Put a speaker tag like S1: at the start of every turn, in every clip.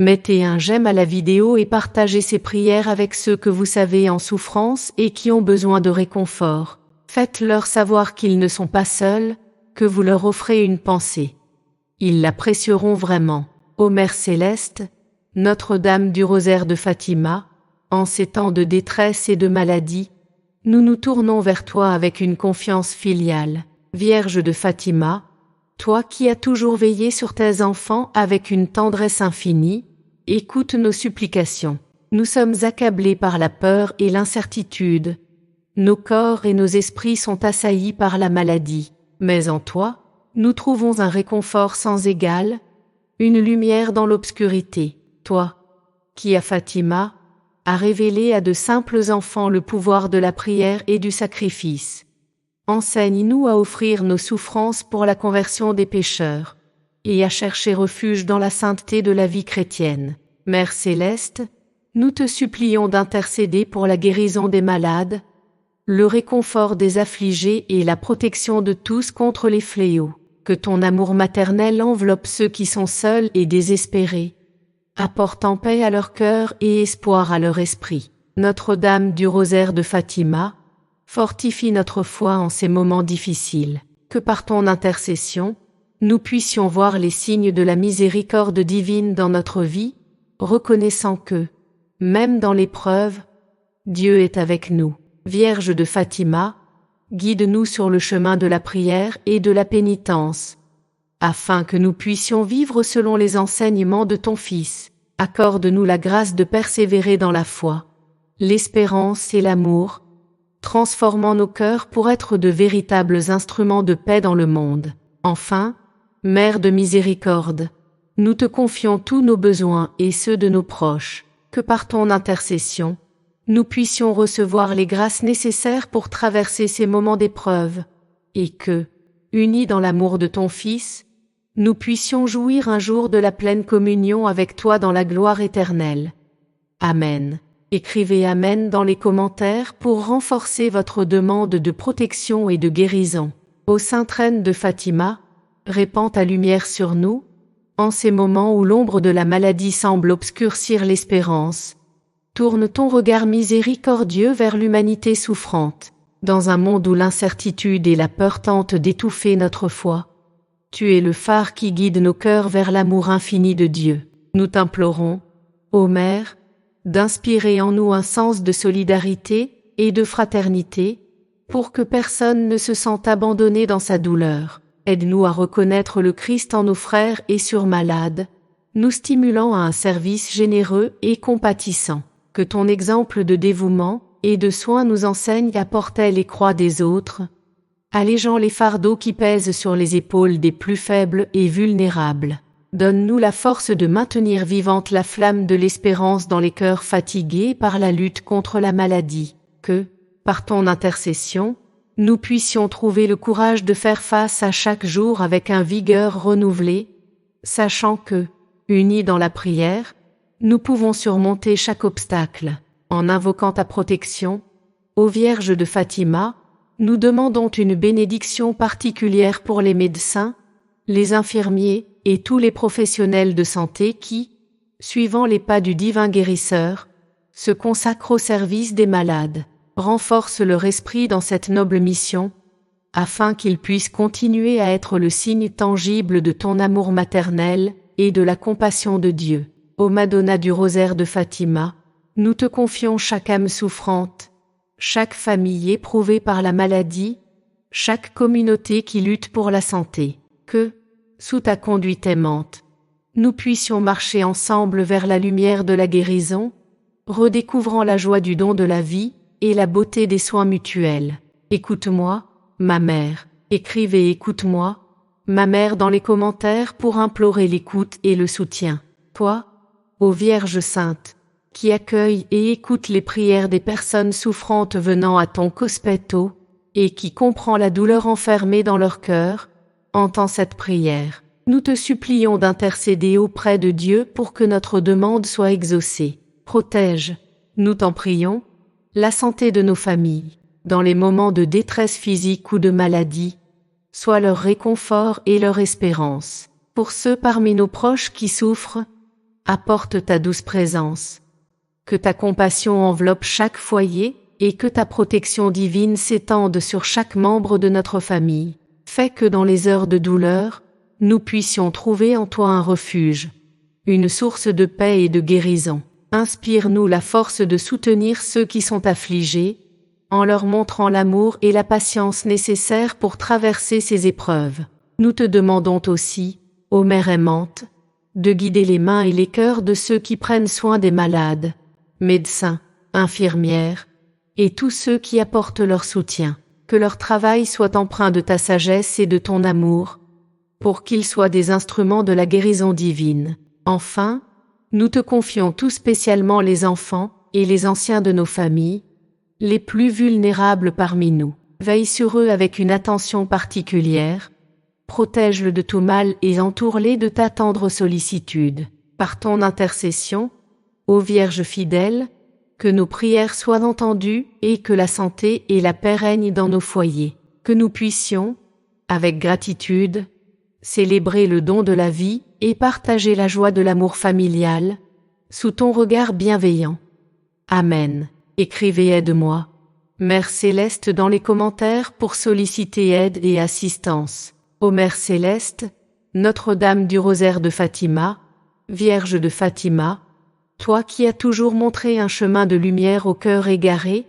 S1: Mettez un j'aime à la vidéo et partagez ces prières avec ceux que vous savez en souffrance et qui ont besoin de réconfort. Faites-leur savoir qu'ils ne sont pas seuls, que vous leur offrez une pensée. Ils l'apprécieront vraiment. Ô Mère Céleste, Notre-Dame du Rosaire de Fatima, en ces temps de détresse et de maladie, nous nous tournons vers toi avec une confiance filiale. Vierge de Fatima, toi qui as toujours veillé sur tes enfants avec une tendresse infinie, écoute nos supplications. Nous sommes accablés par la peur et l'incertitude. Nos corps et nos esprits sont assaillis par la maladie. Mais en toi, nous trouvons un réconfort sans égal, une lumière dans l'obscurité. Toi, qui à Fatima, as révélé à de simples enfants le pouvoir de la prière et du sacrifice. Enseigne-nous à offrir nos souffrances pour la conversion des pécheurs, et à chercher refuge dans la sainteté de la vie chrétienne. Mère Céleste, nous te supplions d'intercéder pour la guérison des malades, le réconfort des affligés et la protection de tous contre les fléaux. Que ton amour maternel enveloppe ceux qui sont seuls et désespérés, apportant paix à leur cœur et espoir à leur esprit. Notre-Dame du Rosaire de Fatima, fortifie notre foi en ces moments difficiles. Que par ton intercession, nous puissions voir les signes de la miséricorde divine dans notre vie, reconnaissant que, même dans l'épreuve, Dieu est avec nous. Vierge de Fatima, guide-nous sur le chemin de la prière et de la pénitence, afin que nous puissions vivre selon les enseignements de ton Fils. Accorde-nous la grâce de persévérer dans la foi, l'espérance et l'amour, transformant nos cœurs pour être de véritables instruments de paix dans le monde. Enfin, Mère de miséricorde, nous te confions tous nos besoins et ceux de nos proches, que par ton intercession, nous puissions recevoir les grâces nécessaires pour traverser ces moments d'épreuve, et que, unis dans l'amour de ton Fils, nous puissions jouir un jour de la pleine communion avec toi dans la gloire éternelle. Amen. Écrivez Amen dans les commentaires pour renforcer votre demande de protection et de guérison. Ô Sainte Reine de Fatima, répands ta lumière sur nous, en ces moments où l'ombre de la maladie semble obscurcir l'espérance. Tourne ton regard miséricordieux vers l'humanité souffrante, dans un monde où l'incertitude et la peur tentent d'étouffer notre foi. Tu es le phare qui guide nos cœurs vers l'amour infini de Dieu. Nous t'implorons, ô Mère, d'inspirer en nous un sens de solidarité et de fraternité, pour que personne ne se sente abandonné dans sa douleur. Aide-nous à reconnaître le Christ en nos frères et surmalades, nous stimulant à un service généreux et compatissant. Que ton exemple de dévouement et de soin nous enseigne à porter les croix des autres, allégeant les fardeaux qui pèsent sur les épaules des plus faibles et vulnérables. Donne-nous la force de maintenir vivante la flamme de l'espérance dans les cœurs fatigués par la lutte contre la maladie. Que, par ton intercession, nous puissions trouver le courage de faire face à chaque jour avec un vigueur renouvelée, sachant que, unis dans la prière, nous pouvons surmonter chaque obstacle. En invoquant ta protection, ô Vierge de Fatima, nous demandons une bénédiction particulière pour les médecins, les infirmiers et tous les professionnels de santé qui, suivant les pas du divin guérisseur, se consacrent au service des malades. Renforce leur esprit dans cette noble mission, afin qu'ils puissent continuer à être le signe tangible de ton amour maternel et de la compassion de Dieu. Ô Madonna du Rosaire de Fatima, nous te confions chaque âme souffrante, chaque famille éprouvée par la maladie, chaque communauté qui lutte pour la santé. Que, sous ta conduite aimante, nous puissions marcher ensemble vers la lumière de la guérison, redécouvrant la joie du don de la vie et la beauté des soins mutuels. Écoute-moi, ma mère. Écrivez écoute-moi, ma mère dans les commentaires pour implorer l'écoute et le soutien. Toi, ô Vierge Sainte, qui accueille et écoute les prières des personnes souffrantes venant à ton cospetto, et qui comprend la douleur enfermée dans leur cœur, entends cette prière. Nous te supplions d'intercéder auprès de Dieu pour que notre demande soit exaucée. Protège, nous t'en prions, la santé de nos familles, dans les moments de détresse physique ou de maladie, sois leur réconfort et leur espérance. Pour ceux parmi nos proches qui souffrent, apporte ta douce présence. Que ta compassion enveloppe chaque foyer, et que ta protection divine s'étende sur chaque membre de notre famille. Fais que dans les heures de douleur, nous puissions trouver en toi un refuge, une source de paix et de guérison. Inspire-nous la force de soutenir ceux qui sont affligés, en leur montrant l'amour et la patience nécessaires pour traverser ces épreuves. Nous te demandons aussi, ô Mère aimante, de guider les mains et les cœurs de ceux qui prennent soin des malades, médecins, infirmières, et tous ceux qui apportent leur soutien. Que leur travail soit empreint de ta sagesse et de ton amour, pour qu'ils soient des instruments de la guérison divine. Enfin, nous te confions tout spécialement les enfants et les anciens de nos familles, les plus vulnérables parmi nous. Veille sur eux avec une attention particulière, protège-le de tout mal et entoure-les de ta tendre sollicitude. Par ton intercession, ô Vierge fidèle, que nos prières soient entendues et que la santé et la paix règnent dans nos foyers. Que nous puissions, avec gratitude, célébrer le don de la vie et partager la joie de l'amour familial, sous ton regard bienveillant. Amen. Écrivez aide-moi, Mère Céleste dans les commentaires pour solliciter aide et assistance. Ô Mère Céleste, Notre-Dame du Rosaire de Fatima, Vierge de Fatima, toi qui as toujours montré un chemin de lumière au cœur égaré,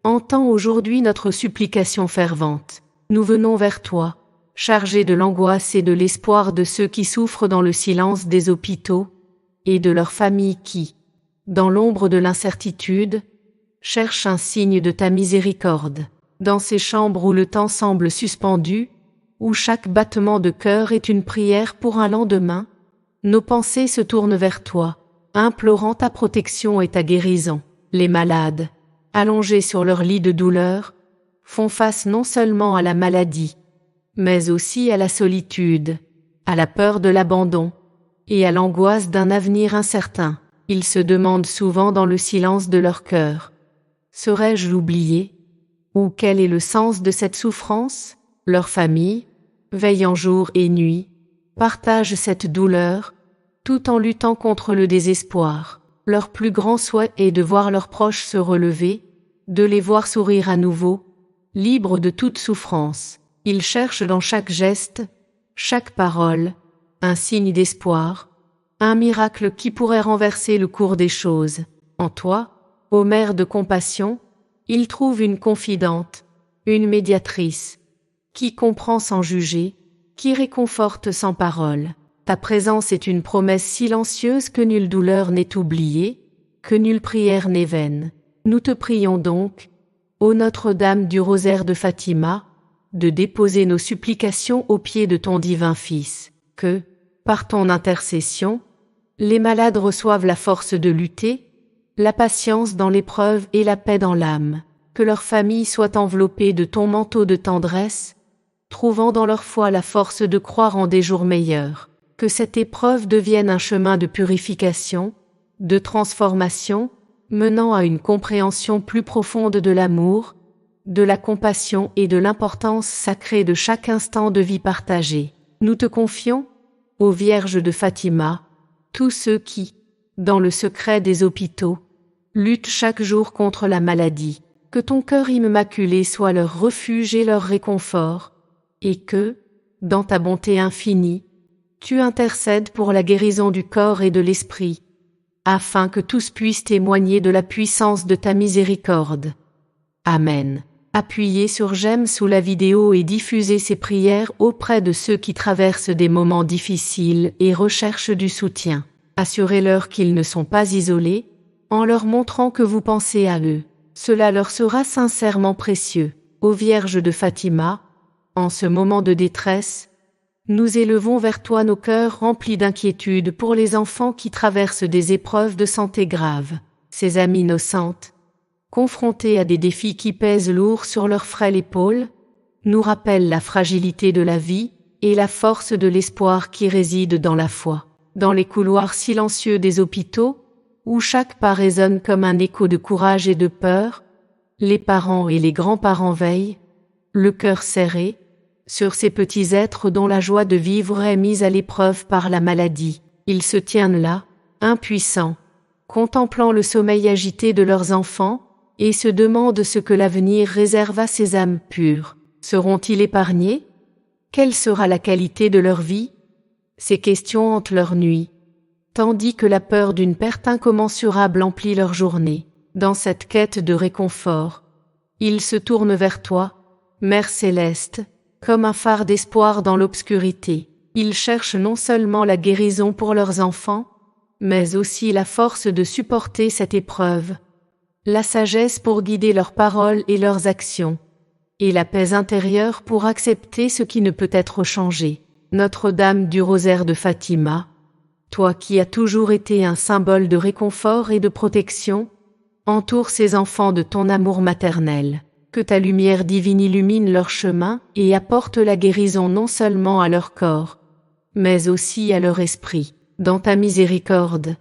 S1: entends aujourd'hui notre supplication fervente. Nous venons vers toi, chargés de l'angoisse et de l'espoir de ceux qui souffrent dans le silence des hôpitaux, et de leurs familles qui, dans l'ombre de l'incertitude, cherchent un signe de ta miséricorde. Dans ces chambres où le temps semble suspendu, où chaque battement de cœur est une prière pour un lendemain, nos pensées se tournent vers toi, implorant ta protection et ta guérison. Les malades, allongés sur leur lit de douleur, font face non seulement à la maladie, mais aussi à la solitude, à la peur de l'abandon, et à l'angoisse d'un avenir incertain. Ils se demandent souvent dans le silence de leur cœur: serais-je l'oublié? Ou quel est le sens de cette souffrance? Leur famille, veillant jour et nuit, partage cette douleur, tout en luttant contre le désespoir. Leur plus grand souhait est de voir leurs proches se relever, de les voir sourire à nouveau, libres de toute souffrance. Ils cherchent dans chaque geste, chaque parole, un signe d'espoir, un miracle qui pourrait renverser le cours des choses. En toi, ô Mère de compassion, ils trouvent une confidente, une médiatrice, qui comprend sans juger, qui réconforte sans parole. Ta présence est une promesse silencieuse que nulle douleur n'est oubliée, que nulle prière n'est vaine. Nous te prions donc, ô Notre-Dame du Rosaire de Fatima, de déposer nos supplications aux pieds de ton divin Fils, que, par ton intercession, les malades reçoivent la force de lutter, la patience dans l'épreuve et la paix dans l'âme, que leur famille soit enveloppée de ton manteau de tendresse, trouvant dans leur foi la force de croire en des jours meilleurs. Que cette épreuve devienne un chemin de purification, de transformation, menant à une compréhension plus profonde de l'amour, de la compassion et de l'importance sacrée de chaque instant de vie partagé. Nous te confions, ô Vierge de Fatima, tous ceux qui, dans le secret des hôpitaux, luttent chaque jour contre la maladie. Que ton cœur immaculé soit leur refuge et leur réconfort, et que, dans ta bonté infinie, tu intercèdes pour la guérison du corps et de l'esprit, afin que tous puissent témoigner de la puissance de ta miséricorde. Amen. Appuyez sur j'aime sous la vidéo et diffusez ces prières auprès de ceux qui traversent des moments difficiles et recherchent du soutien. Assurez-leur qu'ils ne sont pas isolés, en leur montrant que vous pensez à eux. Cela leur sera sincèrement précieux. Ô Vierge de Fatima, en ce moment de détresse, nous élevons vers toi nos cœurs remplis d'inquiétude pour les enfants qui traversent des épreuves de santé graves. Ces âmes innocentes, confrontées à des défis qui pèsent lourd sur leurs frêles épaules, nous rappellent la fragilité de la vie et la force de l'espoir qui réside dans la foi. Dans les couloirs silencieux des hôpitaux, où chaque pas résonne comme un écho de courage et de peur, les parents et les grands-parents veillent, le cœur serré, sur ces petits êtres dont la joie de vivre est mise à l'épreuve par la maladie. Ils se tiennent là, impuissants, contemplant le sommeil agité de leurs enfants, et se demandent ce que l'avenir réserve à ces âmes pures. Seront-ils épargnés? Quelle sera la qualité de leur vie? Ces questions hantent leur nuit, tandis que la peur d'une perte incommensurable emplit leur journée. Dans cette quête de réconfort, ils se tournent vers toi, Mère céleste, comme un phare d'espoir dans l'obscurité. Ils cherchent non seulement la guérison pour leurs enfants, mais aussi la force de supporter cette épreuve, la sagesse pour guider leurs paroles et leurs actions, et la paix intérieure pour accepter ce qui ne peut être changé. Notre-Dame du Rosaire de Fatima, toi qui as toujours été un symbole de réconfort et de protection, entoure ces enfants de ton amour maternel. Que ta lumière divine illumine leur chemin et apporte la guérison non seulement à leur corps, mais aussi à leur esprit. Dans ta miséricorde,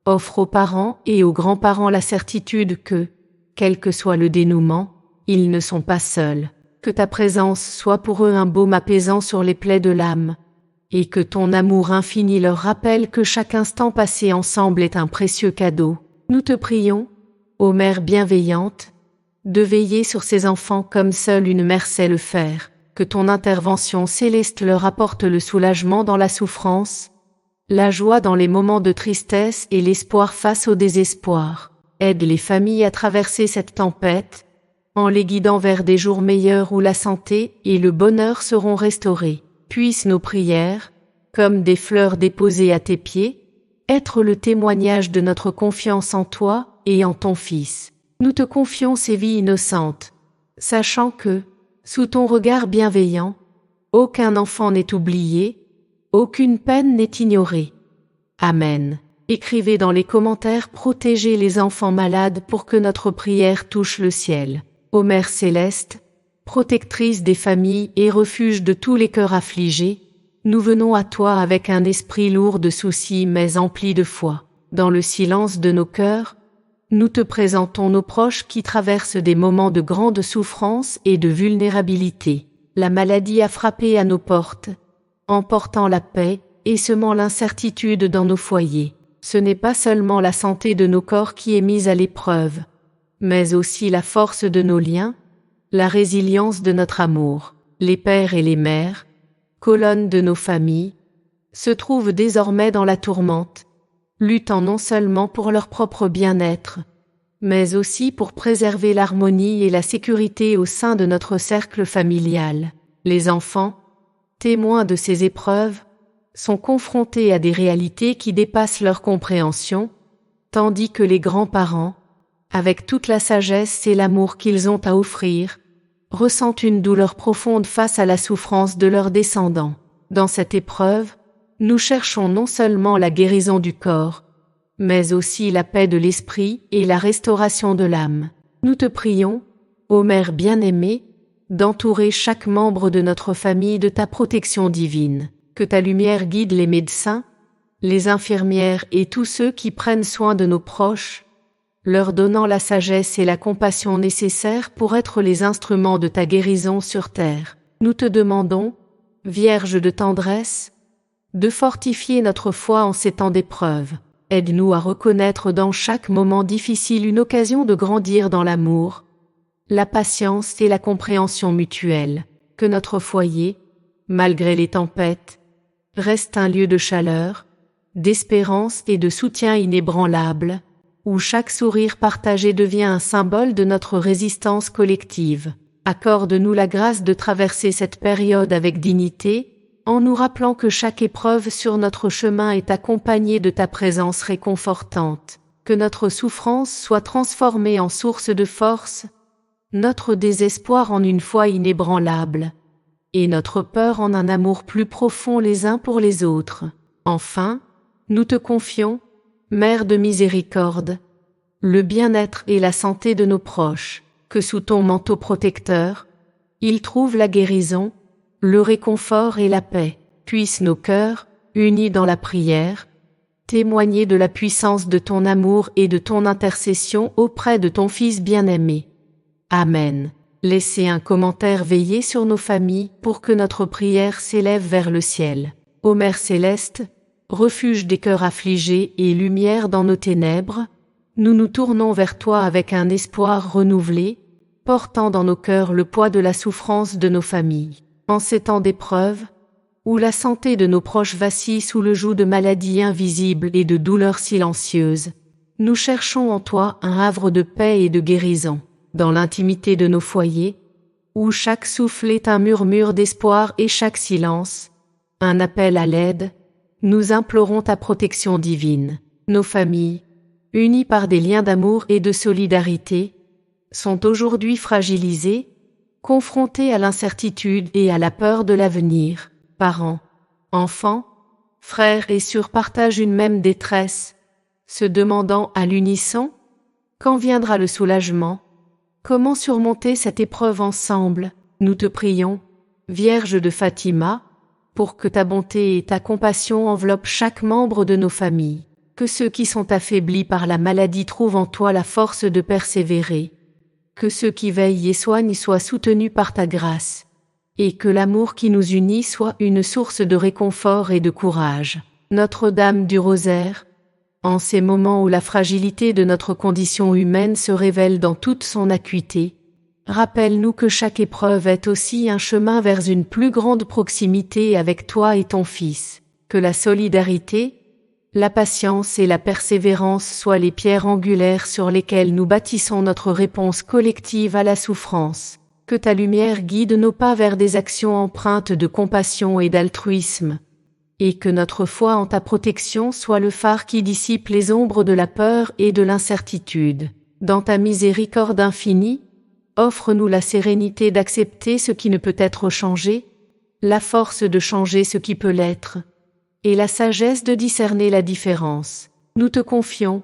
S1: offre aux parents et aux grands-parents la certitude que, quel que soit le dénouement, ils ne sont pas seuls. Que ta présence soit pour eux un baume apaisant sur les plaies de l'âme, et que ton amour infini leur rappelle que chaque instant passé ensemble est un précieux cadeau. Nous te prions, ô Mère bienveillante, de veiller sur ces enfants comme seule une mère sait le faire, que ton intervention céleste leur apporte le soulagement dans la souffrance, la joie dans les moments de tristesse et l'espoir face au désespoir. Aide les familles à traverser cette tempête, en les guidant vers des jours meilleurs où la santé et le bonheur seront restaurés. Puissent nos prières, comme des fleurs déposées à tes pieds, être le témoignage de notre confiance en toi et en ton Fils. Nous te confions ces vies innocentes, sachant que, sous ton regard bienveillant, aucun enfant n'est oublié, aucune peine n'est ignorée. Amen. Écrivez dans les commentaires protégez les enfants malades pour que notre prière touche le ciel. Ô Mère céleste, protectrice des familles et refuge de tous les cœurs affligés, nous venons à toi avec un esprit lourd de soucis mais empli de foi. Dans le silence de nos cœurs, nous te présentons nos proches qui traversent des moments de grande souffrance et de vulnérabilité. La maladie a frappé à nos portes, emportant la paix et semant l'incertitude dans nos foyers. Ce n'est pas seulement la santé de nos corps qui est mise à l'épreuve, mais aussi la force de nos liens, la résilience de notre amour. Les pères et les mères, colonnes de nos familles, se trouvent désormais dans la tourmente, luttant non seulement pour leur propre bien-être, mais aussi pour préserver l'harmonie et la sécurité au sein de notre cercle familial. Les enfants, témoins de ces épreuves, sont confrontés à des réalités qui dépassent leur compréhension, tandis que les grands-parents, avec toute la sagesse et l'amour qu'ils ont à offrir, ressentent une douleur profonde face à la souffrance de leurs descendants. Dans cette épreuve, nous cherchons non seulement la guérison du corps, mais aussi la paix de l'esprit et la restauration de l'âme. Nous te prions, ô Mère bien-aimée, d'entourer chaque membre de notre famille de ta protection divine. Que ta lumière guide les médecins, les infirmières et tous ceux qui prennent soin de nos proches, leur donnant la sagesse et la compassion nécessaires pour être les instruments de ta guérison sur terre. Nous te demandons, Vierge de tendresse, de fortifier notre foi en ces temps d'épreuve. Aide-nous à reconnaître dans chaque moment difficile une occasion de grandir dans l'amour, la patience et la compréhension mutuelle. Que notre foyer, malgré les tempêtes, reste un lieu de chaleur, d'espérance et de soutien inébranlable, où chaque sourire partagé devient un symbole de notre résistance collective. Accorde-nous la grâce de traverser cette période avec dignité, en nous rappelant que chaque épreuve sur notre chemin est accompagnée de ta présence réconfortante. Que notre souffrance soit transformée en source de force, notre désespoir en une foi inébranlable, et notre peur en un amour plus profond les uns pour les autres. Enfin, nous te confions, Mère de miséricorde, le bien-être et la santé de nos proches, que sous ton manteau protecteur, ils trouvent la guérison, le réconfort et la paix. Puissent nos cœurs, unis dans la prière, témoigner de la puissance de ton amour et de ton intercession auprès de ton Fils bien-aimé. Amen. Laissez un commentaire veiller sur nos familles pour que notre prière s'élève vers le ciel. Ô Mère céleste, refuge des cœurs affligés et lumière dans nos ténèbres, nous nous tournons vers toi avec un espoir renouvelé, portant dans nos cœurs le poids de la souffrance de nos familles. En ces temps d'épreuve, où la santé de nos proches vacille sous le joug de maladies invisibles et de douleurs silencieuses, nous cherchons en toi un havre de paix et de guérison. Dans l'intimité de nos foyers, où chaque souffle est un murmure d'espoir et chaque silence, un appel à l'aide, nous implorons ta protection divine. Nos familles, unies par des liens d'amour et de solidarité, sont aujourd'hui fragilisées, confrontées à l'incertitude et à la peur de l'avenir. Parents, enfants, frères et sœurs partagent une même détresse, se demandant à l'unisson « Quand viendra le soulagement ? Comment surmonter cette épreuve ensemble ? Nous te prions, Vierge de Fatima, pour que ta bonté et ta compassion enveloppent chaque membre de nos familles, que ceux qui sont affaiblis par la maladie trouvent en toi la force de persévérer, que ceux qui veillent et soignent soient soutenus par ta grâce, et que l'amour qui nous unit soit une source de réconfort et de courage. Notre-Dame du Rosaire, en ces moments où la fragilité de notre condition humaine se révèle dans toute son acuité, rappelle-nous que chaque épreuve est aussi un chemin vers une plus grande proximité avec toi et ton Fils, que la solidarité, la patience et la persévérance soient les pierres angulaires sur lesquelles nous bâtissons notre réponse collective à la souffrance, que ta lumière guide nos pas vers des actions empreintes de compassion et d'altruisme, et que notre foi en ta protection soit le phare qui dissipe les ombres de la peur et de l'incertitude. Dans ta miséricorde infinie, offre-nous la sérénité d'accepter ce qui ne peut être changé, la force de changer ce qui peut l'être, et la sagesse de discerner la différence. Nous te confions,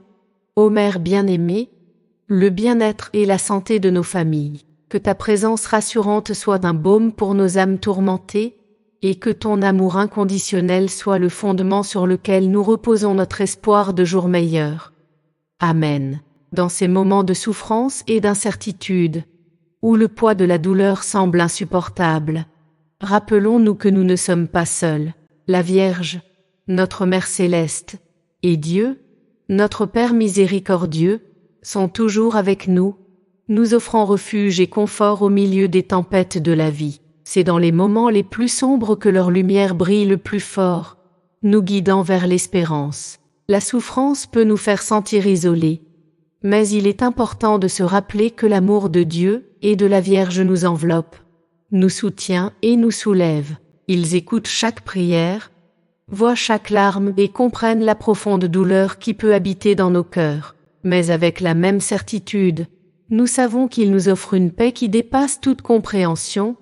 S1: ô Mère bien-aimée, le bien-être et la santé de nos familles. Que ta présence rassurante soit un baume pour nos âmes tourmentées, et que ton amour inconditionnel soit le fondement sur lequel nous reposons notre espoir de jours meilleurs. Amen. Dans ces moments de souffrance et d'incertitude, où le poids de la douleur semble insupportable, rappelons-nous que nous ne sommes pas seuls. La Vierge, notre Mère céleste, et Dieu, notre Père miséricordieux, sont toujours avec nous, nous offrant refuge et confort au milieu des tempêtes de la vie. C'est dans les moments les plus sombres que leur lumière brille le plus fort, nous guidant vers l'espérance. La souffrance peut nous faire sentir isolés, mais il est important de se rappeler que l'amour de Dieu et de la Vierge nous enveloppe, nous soutient et nous soulève. Ils écoutent chaque prière, voient chaque larme et comprennent la profonde douleur qui peut habiter dans nos cœurs. Mais avec la même certitude, nous savons qu'ils nous offrent une paix qui dépasse toute compréhension,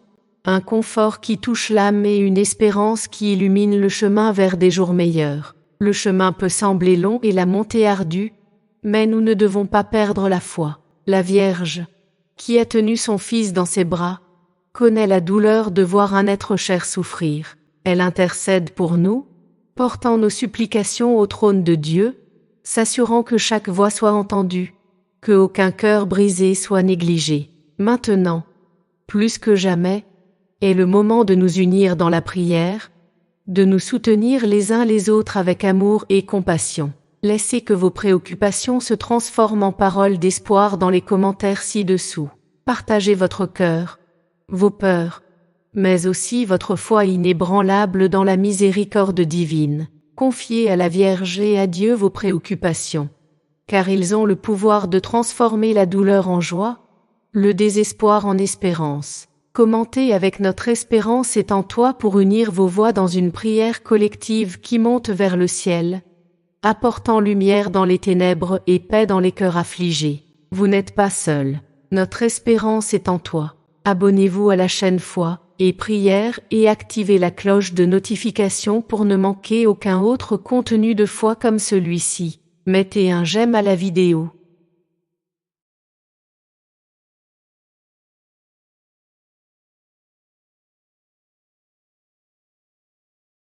S1: un confort qui touche l'âme et une espérance qui illumine le chemin vers des jours meilleurs. Le chemin peut sembler long et la montée ardue, mais nous ne devons pas perdre la foi. La Vierge, qui a tenu son Fils dans ses bras, connaît la douleur de voir un être cher souffrir. Elle intercède pour nous, portant nos supplications au trône de Dieu, s'assurant que chaque voix soit entendue, que aucun cœur brisé soit négligé. Maintenant, plus que jamais, est le moment de nous unir dans la prière, de nous soutenir les uns les autres avec amour et compassion. Laissez que vos préoccupations se transforment en paroles d'espoir dans les commentaires ci-dessous. Partagez votre cœur, vos peurs, mais aussi votre foi inébranlable dans la miséricorde divine. Confiez à la Vierge et à Dieu vos préoccupations, car ils ont le pouvoir de transformer la douleur en joie, le désespoir en espérance. Commentez avec notre espérance est en toi pour unir vos voix dans une prière collective qui monte vers le ciel, apportant lumière dans les ténèbres et paix dans les cœurs affligés. Vous n'êtes pas seuls. Notre espérance est en toi. Abonnez-vous à la chaîne Foi et Prière et activez la cloche de notification pour ne manquer aucun autre contenu de foi comme celui-ci. Mettez un j'aime à la vidéo.